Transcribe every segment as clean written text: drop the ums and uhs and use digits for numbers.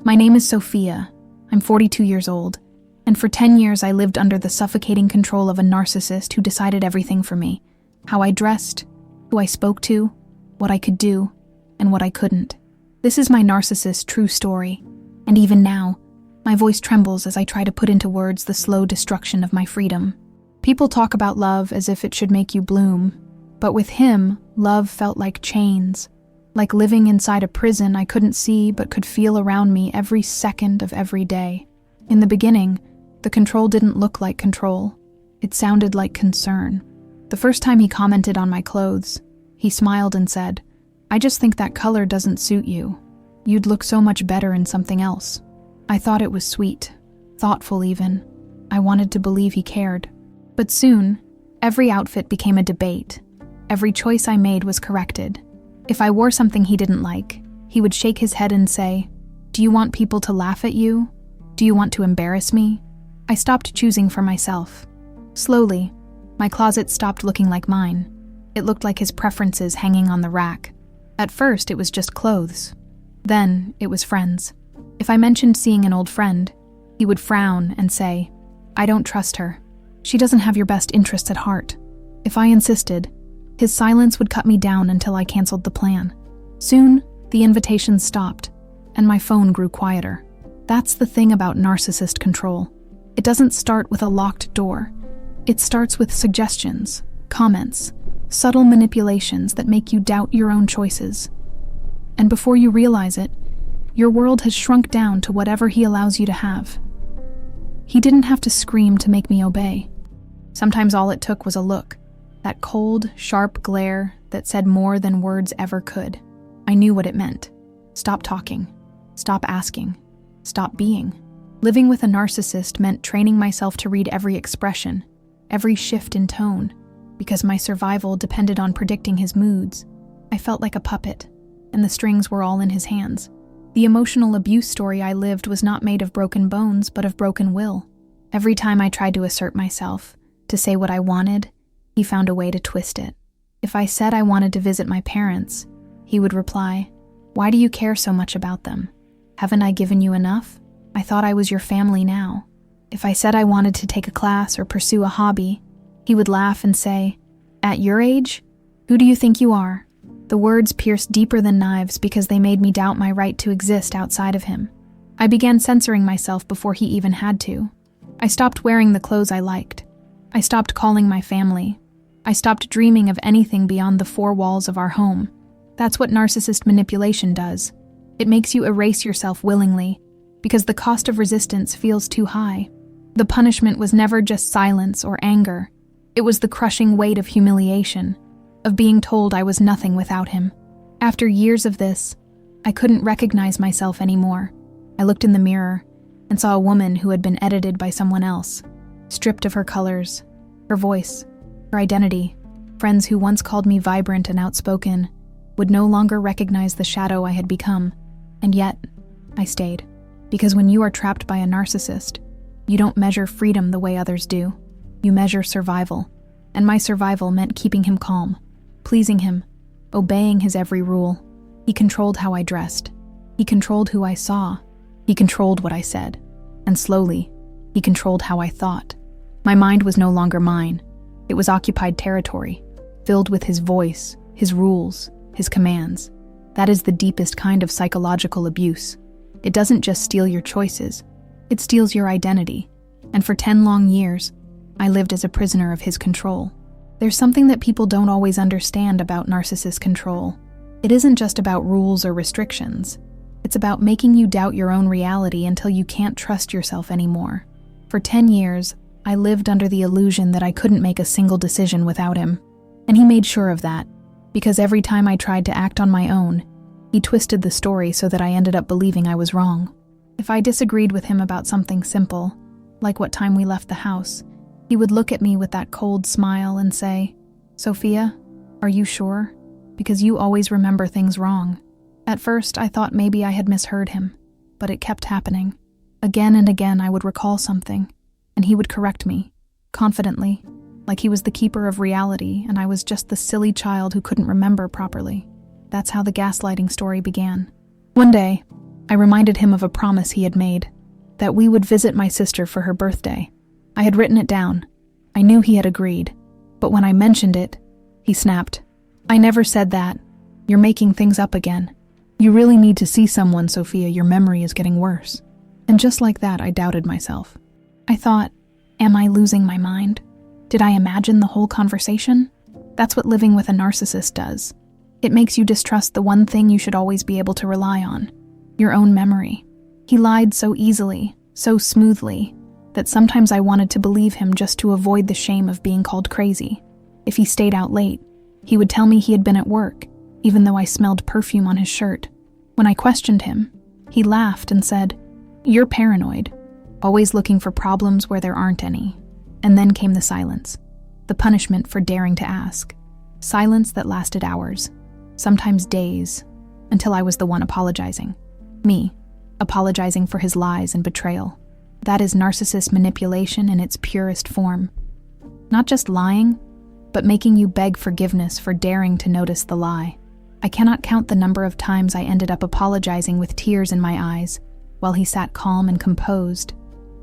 My name is Sophia. I'm 42 years old, and for 10 years I lived under the suffocating control of a narcissist who decided everything for me: how I dressed, who I spoke to, what I could do, and what I couldn't. This is my narcissist's true story, and even now, my voice trembles as I try to put into words the slow destruction of my freedom. People talk about love as if it should make you bloom, but with him, love felt like chains, like living inside a prison I couldn't see but could feel around me every second of every day. In the beginning, the control didn't look like control. It sounded like concern. The first time he commented on my clothes, he smiled and said, "I just think that color doesn't suit you. You'd look so much better in something else." I thought it was sweet, thoughtful even. I wanted to believe he cared. But soon, every outfit became a debate. Every choice I made was corrected. If I wore something he didn't like, he would shake his head and say, "Do you want people to laugh at you? Do you want to embarrass me?" I stopped choosing for myself. Slowly, my closet stopped looking like mine. It looked like his preferences hanging on the rack. At first, it was just clothes. Then, it was friends. If I mentioned seeing an old friend, he would frown and say, "I don't trust her. She doesn't have your best interests at heart." If I insisted, his silence would cut me down until I canceled the plan. Soon, the invitations stopped, and my phone grew quieter. That's the thing about narcissist control. It doesn't start with a locked door. It starts with suggestions, comments, subtle manipulations that make you doubt your own choices. And before you realize it, your world has shrunk down to whatever he allows you to have. He didn't have to scream to make me obey. Sometimes all it took was a look, that cold, sharp glare that said more than words ever could. I knew what it meant. Stop talking. Stop asking. Stop being. Living with a narcissist meant training myself to read every expression, every shift in tone, because my survival depended on predicting his moods. I felt like a puppet, and the strings were all in his hands. The emotional abuse story I lived was not made of broken bones, but of broken will. Every time I tried to assert myself, to say what I wanted, he found a way to twist it. If I said I wanted to visit my parents, he would reply, "Why do you care so much about them? Haven't I given you enough? I thought I was your family now." If I said I wanted to take a class or pursue a hobby, he would laugh and say, "At your age? Who do you think you are?" The words pierced deeper than knives because they made me doubt my right to exist outside of him. I began censoring myself before he even had to. I stopped wearing the clothes I liked. I stopped calling my family. I stopped dreaming of anything beyond the four walls of our home. That's what narcissist manipulation does. It makes you erase yourself willingly, because the cost of resistance feels too high. The punishment was never just silence or anger. It was the crushing weight of humiliation, of being told I was nothing without him. After years of this, I couldn't recognize myself anymore. I looked in the mirror and saw a woman who had been edited by someone else, stripped of her colors, her voice, her identity. Friends who once called me vibrant and outspoken would no longer recognize the shadow I had become. And yet, I stayed. Because when you are trapped by a narcissist, you don't measure freedom the way others do. You measure survival. And my survival meant keeping him calm, pleasing him, obeying his every rule. He controlled how I dressed. He controlled who I saw. He controlled what I said. And slowly, he controlled how I thought. My mind was no longer mine. It was occupied territory, filled with his voice, his rules, his commands. That is the deepest kind of psychological abuse. It doesn't just steal your choices, it steals your identity. And for 10 long years, I lived as a prisoner of his control. There's something that people don't always understand about narcissist control. It isn't just about rules or restrictions. It's about making you doubt your own reality until you can't trust yourself anymore. For 10 years, I lived under the illusion that I couldn't make a single decision without him. And he made sure of that, because every time I tried to act on my own, he twisted the story so that I ended up believing I was wrong. If I disagreed with him about something simple, like what time we left the house, he would look at me with that cold smile and say, "Sophia, are you sure? Because you always remember things wrong." At first, I thought maybe I had misheard him, but it kept happening. Again and again, I would recall something, and he would correct me, confidently, like he was the keeper of reality and I was just the silly child who couldn't remember properly. That's how the gaslighting story began. One day, I reminded him of a promise he had made, that we would visit my sister for her birthday. I had written it down. I knew he had agreed, but when I mentioned it, he snapped. "I never said that. You're making things up again. You really need to see someone, Sophia. Your memory is getting worse." And just like that, I doubted myself. I thought, am I losing my mind? Did I imagine the whole conversation? That's what living with a narcissist does. It makes you distrust the one thing you should always be able to rely on, your own memory. He lied so easily, so smoothly, that sometimes I wanted to believe him just to avoid the shame of being called crazy. If he stayed out late, he would tell me he had been at work, even though I smelled perfume on his shirt. When I questioned him, he laughed and said, "You're paranoid, always looking for problems where there aren't any." And then came the silence, the punishment for daring to ask. Silence that lasted hours, sometimes days, until I was the one apologizing. Me, apologizing for his lies and betrayal. That is narcissist manipulation in its purest form. Not just lying, but making you beg forgiveness for daring to notice the lie. I cannot count the number of times I ended up apologizing with tears in my eyes, while he sat calm and composed,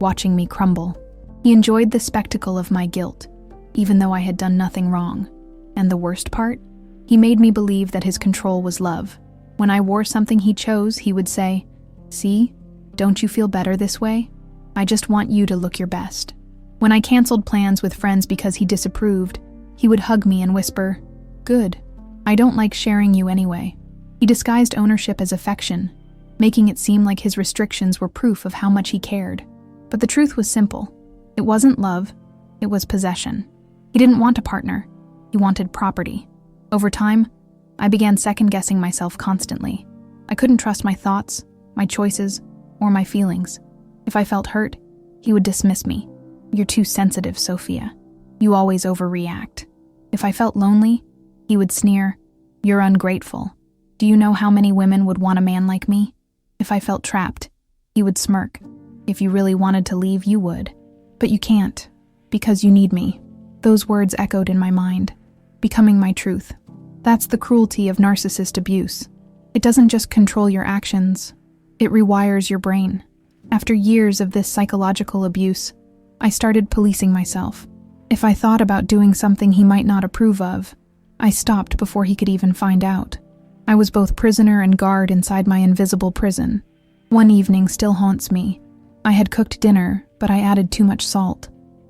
watching me crumble. He enjoyed the spectacle of my guilt, even though I had done nothing wrong. And the worst part? He made me believe that his control was love. When I wore something he chose, he would say, "See, don't you feel better this way? I just want you to look your best." When I canceled plans with friends because he disapproved, he would hug me and whisper, "Good, I don't like sharing you anyway." He disguised ownership as affection, making it seem like his restrictions were proof of how much he cared. But the truth was simple. It wasn't love, it was possession. He didn't want a partner, he wanted property. Over time, I began second-guessing myself constantly. I couldn't trust my thoughts, my choices, or my feelings. If I felt hurt, he would dismiss me. "You're too sensitive, Sophia. You always overreact." If I felt lonely, he would sneer, "You're ungrateful. Do you know how many women would want a man like me?" If I felt trapped, he would smirk, "If you really wanted to leave, you would. But you can't, because you need me." Those words echoed in my mind, becoming my truth. That's the cruelty of narcissist abuse. It doesn't just control your actions, it rewires your brain. After years of this psychological abuse, I started policing myself. If I thought about doing something he might not approve of, I stopped before he could even find out. I was both prisoner and guard inside my invisible prison. One evening still haunts me. I had cooked dinner, but I added too much salt.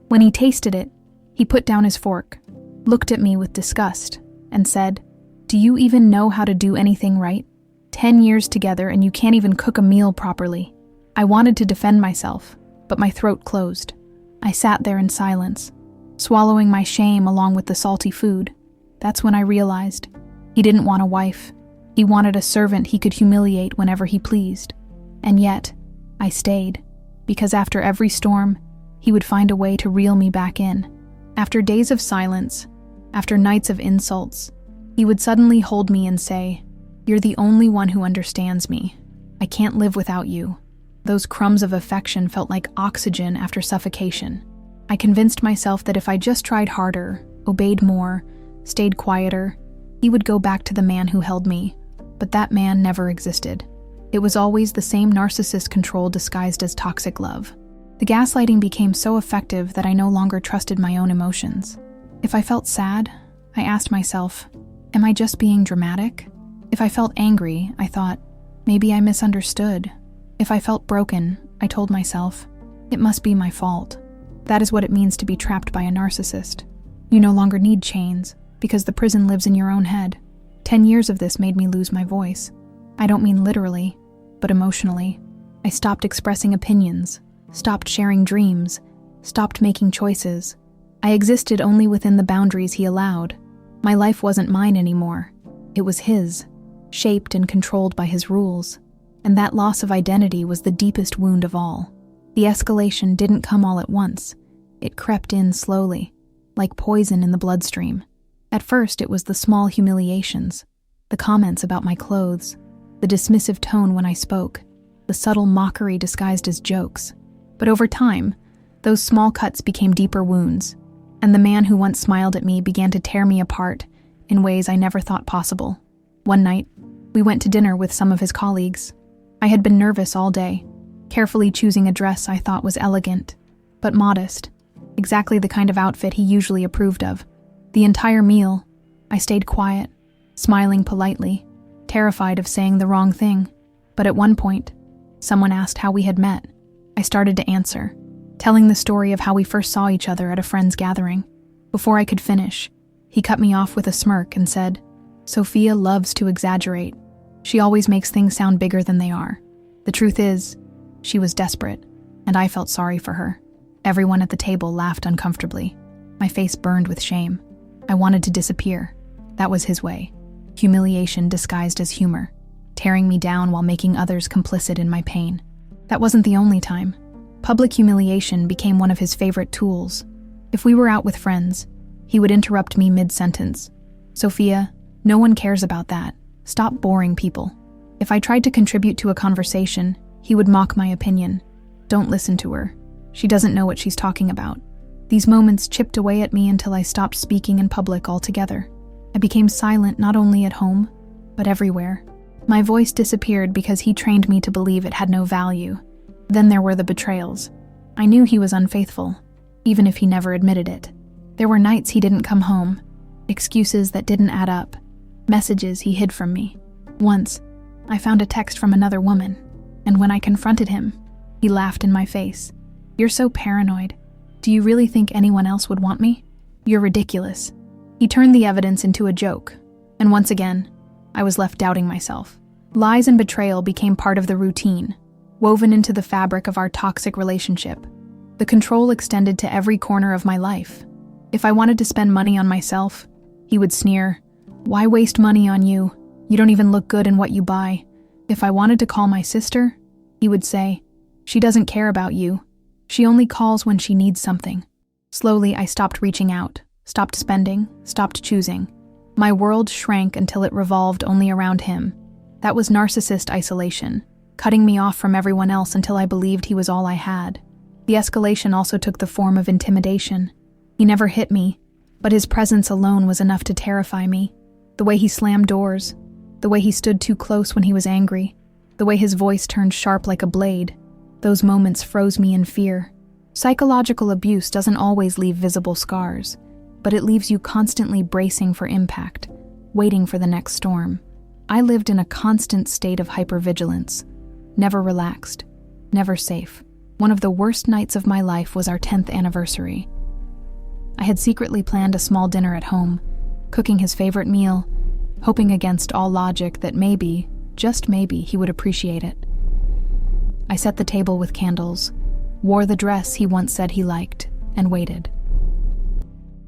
When he tasted it, he put down his fork, looked at me with disgust, and said, "Do you even know how to do anything right? 10 years together and you can't even cook a meal properly." I wanted to defend myself, but my throat closed. I sat there in silence, swallowing my shame along with the salty food. That's when I realized he didn't want a wife. He wanted a servant he could humiliate whenever he pleased. And yet, I stayed, because after every storm, he would find a way to reel me back in. After days of silence, after nights of insults, he would suddenly hold me and say, "You're the only one who understands me. I can't live without you." Those crumbs of affection felt like oxygen after suffocation. I convinced myself that if I just tried harder, obeyed more, stayed quieter, he would go back to the man who held me. But that man never existed. It was always the same narcissist control disguised as toxic love. The gaslighting became so effective that I no longer trusted my own emotions. If I felt sad, I asked myself, am I just being dramatic? If I felt angry, I thought, maybe I misunderstood. If I felt broken, I told myself, it must be my fault. That is what it means to be trapped by a narcissist. You no longer need chains, because the prison lives in your own head. 10 years of this made me lose my voice. I don't mean literally, but emotionally. I stopped expressing opinions, stopped sharing dreams, stopped making choices. I existed only within the boundaries he allowed. My life wasn't mine anymore. It was his, shaped and controlled by his rules. And that loss of identity was the deepest wound of all. The escalation didn't come all at once. It crept in slowly, like poison in the bloodstream. At first, it was the small humiliations, the comments about my clothes, the dismissive tone when I spoke, the subtle mockery disguised as jokes. But over time, those small cuts became deeper wounds, and the man who once smiled at me began to tear me apart in ways I never thought possible. One night, we went to dinner with some of his colleagues. I had been nervous all day, carefully choosing a dress I thought was elegant, but modest, exactly the kind of outfit he usually approved of. The entire meal, I stayed quiet, smiling politely, terrified of saying the wrong thing. But at one point, someone asked how we had met. I started to answer, telling the story of how we first saw each other at a friend's gathering. Before I could finish, he cut me off with a smirk and said, "Sophia loves to exaggerate. She always makes things sound bigger than they are." The truth is, she was desperate, and I felt sorry for her. Everyone at the table laughed uncomfortably. My face burned with shame. I wanted to disappear. That was his way. Humiliation disguised as humor, tearing me down while making others complicit in my pain. That wasn't the only time. Public humiliation became one of his favorite tools. If we were out with friends, he would interrupt me mid-sentence. "Sophia, no one cares about that. Stop boring people." If I tried to contribute to a conversation, he would mock my opinion. "Don't listen to her. She doesn't know what she's talking about." These moments chipped away at me until I stopped speaking in public altogether. I became silent not only at home, but everywhere. My voice disappeared because he trained me to believe it had no value. Then there were the betrayals. I knew he was unfaithful, even if he never admitted it. There were nights he didn't come home, excuses that didn't add up, messages he hid from me. Once, I found a text from another woman, and when I confronted him, he laughed in my face. "You're so paranoid. Do you really think anyone else would want me? You're ridiculous." He turned the evidence into a joke, and once again, I was left doubting myself. Lies and betrayal became part of the routine, woven into the fabric of our toxic relationship. The control extended to every corner of my life. If I wanted to spend money on myself, he would sneer, "Why waste money on you? You don't even look good in what you buy." If I wanted to call my sister, he would say, "She doesn't care about you. She only calls when she needs something." Slowly, I stopped reaching out, stopped spending, stopped choosing. My world shrank until it revolved only around him. That was narcissist isolation, cutting me off from everyone else until I believed he was all I had. The escalation also took the form of intimidation. He never hit me, but his presence alone was enough to terrify me. The way he slammed doors, the way he stood too close when he was angry, the way his voice turned sharp like a blade. Those moments froze me in fear. Psychological abuse doesn't always leave visible scars, but it leaves you constantly bracing for impact, waiting for the next storm. I lived in a constant state of hypervigilance, never relaxed, never safe. One of the worst nights of my life was our 10th anniversary. I had secretly planned a small dinner at home, cooking his favorite meal, hoping against all logic that maybe, just maybe, he would appreciate it. I set the table with candles, wore the dress he once said he liked, and waited.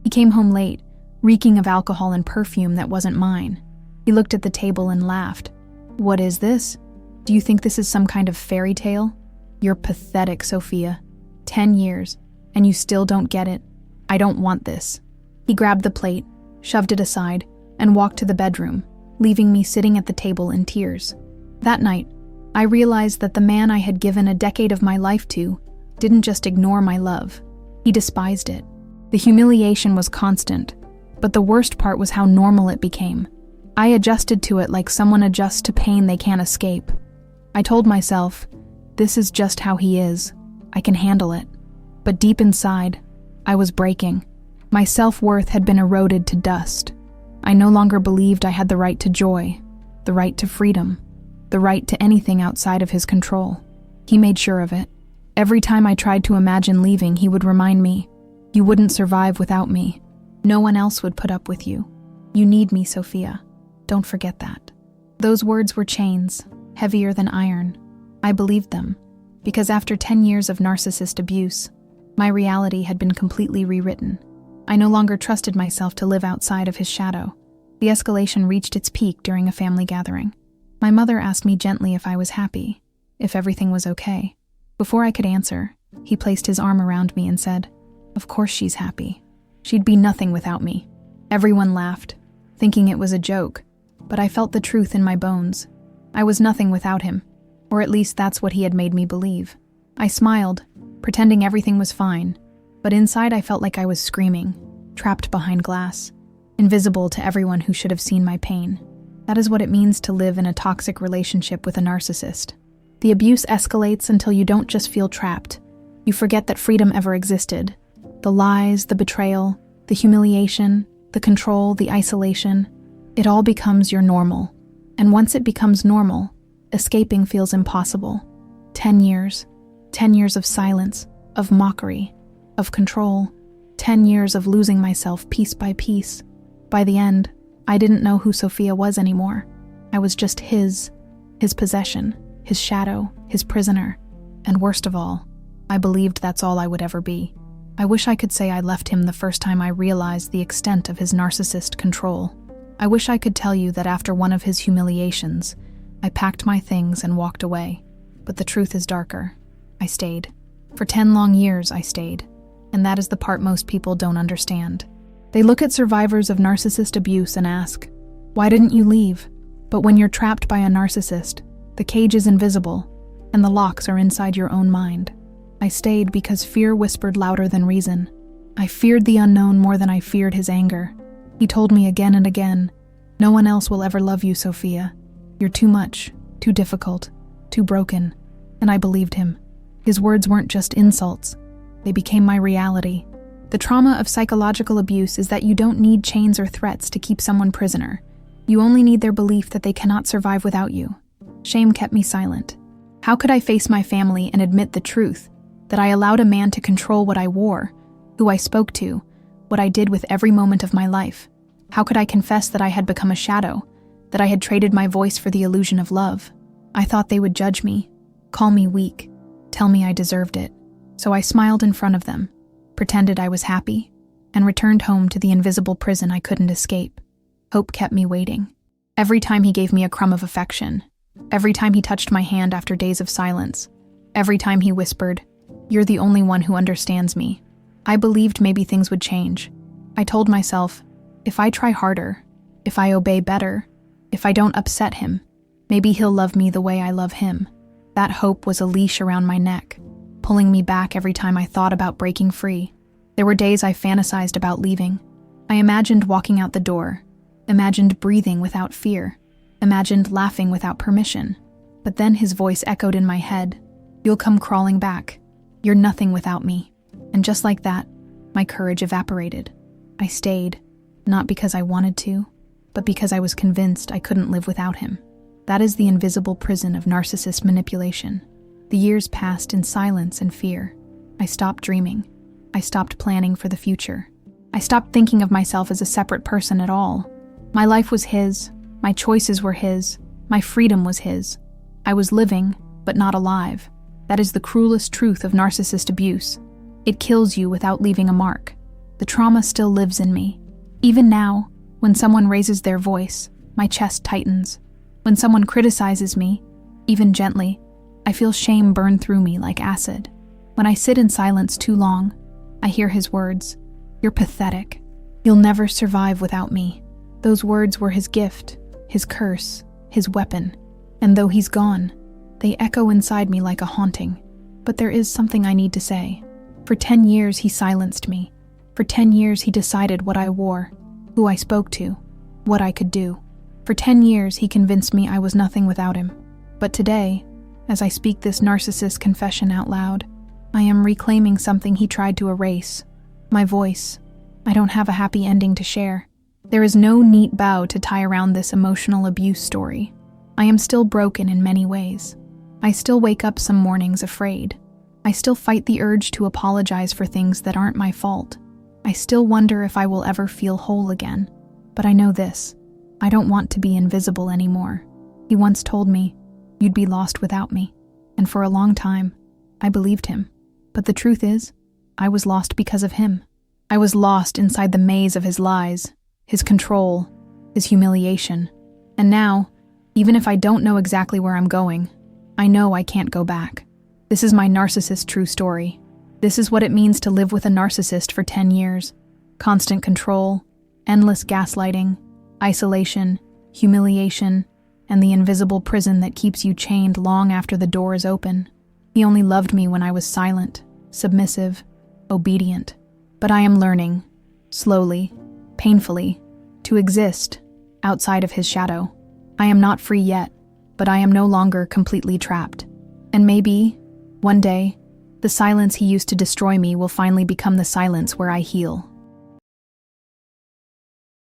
He came home late, reeking of alcohol and perfume that wasn't mine. He looked at the table and laughed. "What is this? Do you think this is some kind of fairy tale? You're pathetic, Sophia. 10 years, and you still don't get it. I don't want this." He grabbed the plate, shoved it aside, and walked to the bedroom, leaving me sitting at the table in tears. That night, I realized that the man I had given a decade of my life to didn't just ignore my love. He despised it. The humiliation was constant, but the worst part was how normal it became. I adjusted to it like someone adjusts to pain they can't escape. I told myself, this is just how he is. I can handle it. But deep inside, I was breaking. My self-worth had been eroded to dust. I no longer believed I had the right to joy, the right to freedom, the right to anything outside of his control. He made sure of it. Every time I tried to imagine leaving, he would remind me, "You wouldn't survive without me. No one else would put up with you. You need me, Sophia. Don't forget that." Those words were chains, heavier than iron. I believed them, because after 10 years of narcissist abuse, my reality had been completely rewritten. I no longer trusted myself to live outside of his shadow. The escalation reached its peak during a family gathering. My mother asked me gently if I was happy, if everything was okay. Before I could answer, he placed his arm around me and said, "Of course she's happy. She'd be nothing without me." Everyone laughed, thinking it was a joke, but I felt the truth in my bones. I was nothing without him, or at least that's what he had made me believe. I smiled, pretending everything was fine, but inside I felt like I was screaming, trapped behind glass, invisible to everyone who should have seen my pain. That is what it means to live in a toxic relationship with a narcissist. The abuse escalates until you don't just feel trapped. You forget that freedom ever existed. The lies, the betrayal, the humiliation, the control, the isolation, it all becomes your normal. And once it becomes normal, escaping feels impossible. 10 years. 10 years of silence, of mockery, of control. 10 years of losing myself piece by piece. By the end, I didn't know who Sophia was anymore. I was just his possession, his shadow, his prisoner. And worst of all, I believed that's all I would ever be. I wish I could say I left him the first time I realized the extent of his narcissist control. I wish I could tell you that after one of his humiliations, I packed my things and walked away. But the truth is darker. I stayed. For 10 long years, I stayed. And that is the part most people don't understand. They look at survivors of narcissist abuse and ask, "Why didn't you leave?" But when you're trapped by a narcissist, the cage is invisible, and the locks are inside your own mind. I stayed because fear whispered louder than reason. I feared the unknown more than I feared his anger. He told me again and again, "No one else will ever love you, Sophia. You're too much, too difficult, too broken." And I believed him. His words weren't just insults. They became my reality. The trauma of psychological abuse is that you don't need chains or threats to keep someone prisoner. You only need their belief that they cannot survive without you. Shame kept me silent. How could I face my family and admit the truth, that I allowed a man to control what I wore, who I spoke to, what I did with every moment of my life? How could I confess that I had become a shadow, that I had traded my voice for the illusion of love? I thought they would judge me, call me weak, tell me I deserved it. So I smiled in front of them, pretended I was happy, and returned home to the invisible prison I couldn't escape. Hope kept me waiting. Every time he gave me a crumb of affection, every time he touched my hand after days of silence, every time he whispered, "You're the only one who understands me," I believed maybe things would change. I told myself, if I try harder, if I obey better, if I don't upset him, maybe he'll love me the way I love him. That hope was a leash around my neck, pulling me back every time I thought about breaking free. There were days I fantasized about leaving. I imagined walking out the door, imagined breathing without fear, imagined laughing without permission. But then his voice echoed in my head, "You'll come crawling back. You're nothing without me." And just like that, my courage evaporated. I stayed, not because I wanted to, but because I was convinced I couldn't live without him. That is the invisible prison of narcissist manipulation. The years passed in silence and fear. I stopped dreaming. I stopped planning for the future. I stopped thinking of myself as a separate person at all. My life was his, my choices were his, my freedom was his. I was living, but not alive. That is the cruelest truth of narcissist abuse. It kills you without leaving a mark. The trauma still lives in me. Even now, when someone raises their voice, my chest tightens. When someone criticizes me, even gently, I feel shame burn through me like acid. When I sit in silence too long, I hear his words, "You're pathetic. You'll never survive without me." Those words were his gift, his curse, his weapon. And though he's gone, they echo inside me like a haunting. But there is something I need to say. For 10 years he silenced me. For 10 years he decided what I wore, who I spoke to, what I could do. For 10 years he convinced me I was nothing without him. But today, as I speak this narcissist confession out loud, I am reclaiming something he tried to erase. My voice. I don't have a happy ending to share. There is no neat bow to tie around this emotional abuse story. I am still broken in many ways. I still wake up some mornings afraid. I still fight the urge to apologize for things that aren't my fault. I still wonder if I will ever feel whole again. But I know this. I don't want to be invisible anymore. He once told me, "You'd be lost without me." And for a long time, I believed him. But the truth is, I was lost because of him. I was lost inside the maze of his lies, his control, his humiliation. And now, even if I don't know exactly where I'm going, I know I can't go back. This is my narcissist true story. This is what it means to live with a narcissist for 10 years. Constant control, endless gaslighting, isolation, humiliation, and the invisible prison that keeps you chained long after the door is open. He only loved me when I was silent, submissive, obedient. But I am learning, slowly, painfully, to exist outside of his shadow. I am not free yet, but I am no longer completely trapped. And maybe, one day, the silence he used to destroy me will finally become the silence where I heal.